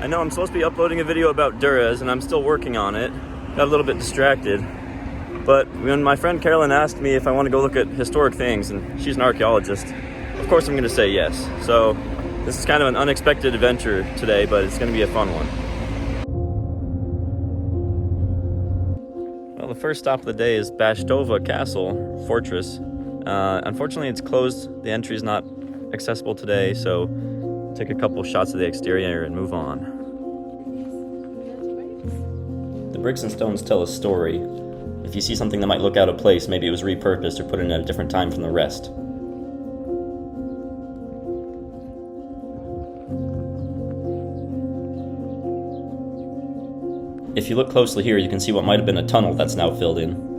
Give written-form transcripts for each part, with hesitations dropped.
I know I'm supposed to be uploading a video about Durrës, and I'm still working on it. Got a little bit distracted. But when my friend Carolyn asked me if I want to go look at historic things, and she's an archaeologist, of course I'm going to say yes. So this is kind of an unexpected adventure today, but it's going to be a fun one. Well, the first stop of the day is Bashtove Fortress. Unfortunately, it's closed. The entry is not accessible today, so take a couple shots of the exterior and move on. The bricks and stones tell a story. If you see something that might look out of place, maybe it was repurposed or put in at a different time from the rest. If you look closely here, you can see what might have been a tunnel that's now filled in.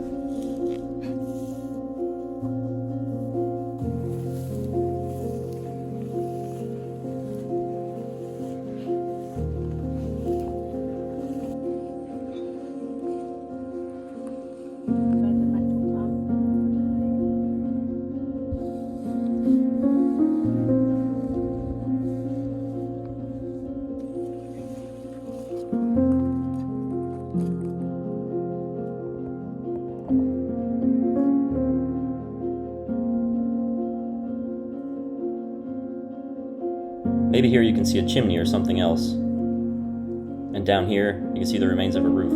Maybe here you can see a chimney or something else. And down here, you can see the remains of a roof.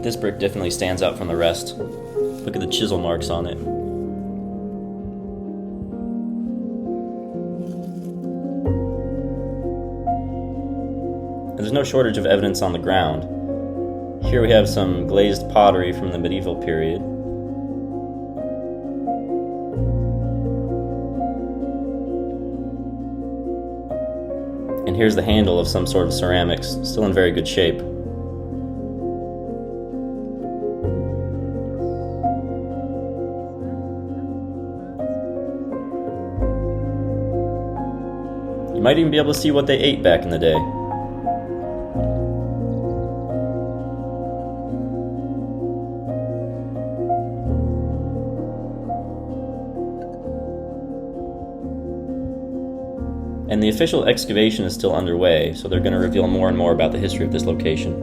This brick definitely stands out from the rest. Look at the chisel marks on it. And there's no shortage of evidence on the ground. Here we have some glazed pottery from the medieval period. And here's the handle of some sort of ceramics, still in very good shape. You might even be able to see what they ate back in the day. And the official excavation is still underway, so they're going to reveal more and more about the history of this location.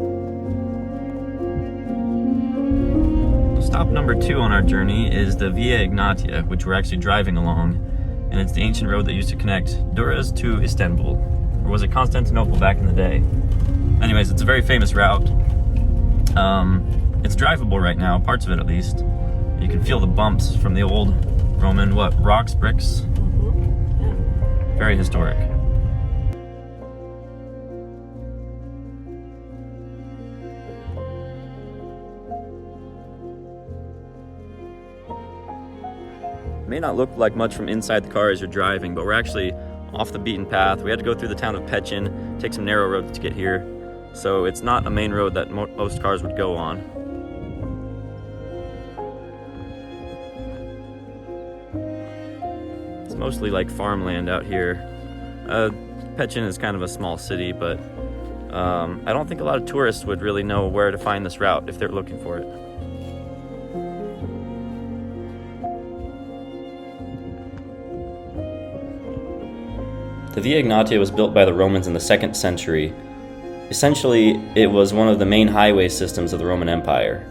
Stop number 2 on our journey is the Via Egnatia, which we're actually driving along, and it's the ancient road that used to connect Durrës to Istanbul, or was it Constantinople back in the day? Anyways, it's a very famous route. It's drivable right now, parts of it at least. You can feel the bumps from the old Roman, rocks, bricks? Very historic. It may not look like much from inside the car as you're driving, but we're actually off the beaten path. We had to go through the town of Peqin, take some narrow roads to get here, so it's not a main road that most cars would go on. It's mostly like farmland out here. Peqin is kind of a small city, but I don't think a lot of tourists would really know where to find this route if they're looking for it. The Via Egnatia was built by the Romans in the 2nd century. Essentially, it was one of the main highway systems of the Roman Empire.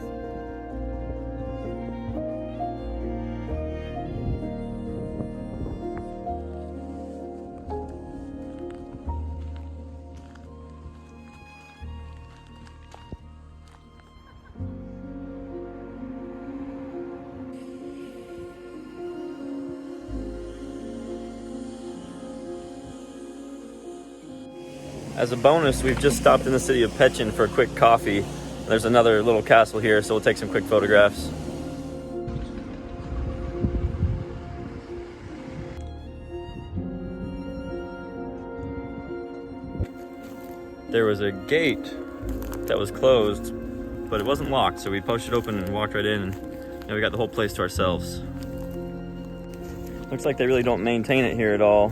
As a bonus, we've just stopped in the city of Peqin for a quick coffee. There's another little castle here, so we'll take some quick photographs. There was a gate that was closed, but it wasn't locked, so we pushed it open and walked right in, and we got the whole place to ourselves. Looks like they really don't maintain it here at all.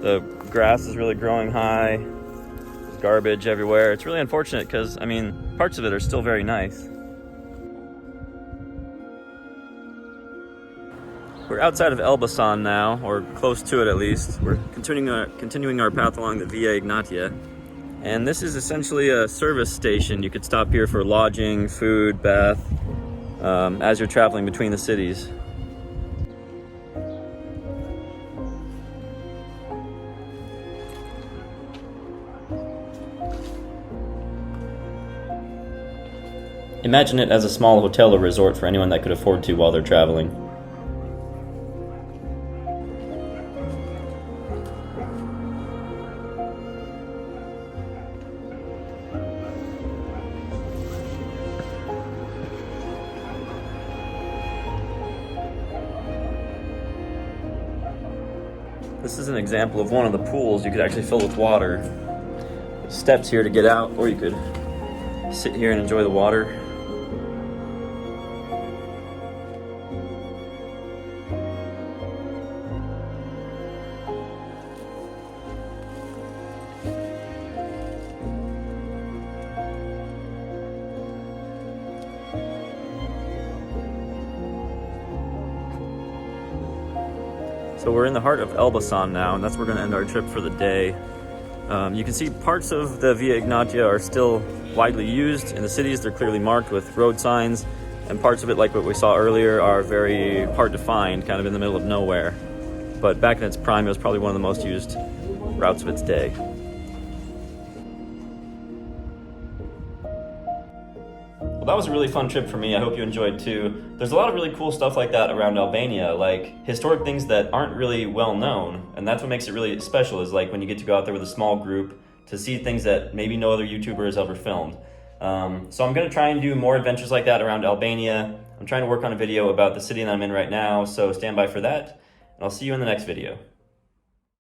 The grass is really growing high. There's garbage everywhere. It's really unfortunate because, I mean, parts of it are still very nice. We're outside of Elbasan now, or close to it at least. We're continuing our path along the Via Egnatia. And this is essentially a service station. You could stop here for lodging, food, bath, as you're traveling between the cities. Imagine it as a small hotel or resort for anyone that could afford to while they're traveling. This is an example of one of the pools you could actually fill with water. There's steps here to get out, or you could sit here and enjoy the water. So we're in the heart of Elbasan now, and that's where we're going to end our trip for the day. You can see parts of the Via Egnatia are still widely used. In the cities, they're clearly marked with road signs, and parts of it, like what we saw earlier, are very hard to find, kind of in the middle of nowhere. But back in its prime, it was probably one of the most used routes of its day. Well, that was a really fun trip for me. I hope you enjoyed too. There's a lot of really cool stuff like that around Albania, like historic things that aren't really well known, and that's what makes it really special, is like when you get to go out there with a small group to see things that maybe no other YouTuber has ever filmed. So I'm going to try and do more adventures like that around Albania. I'm trying to work on a video about the city that I'm in right now, so stand by for that, and I'll see you in the next video.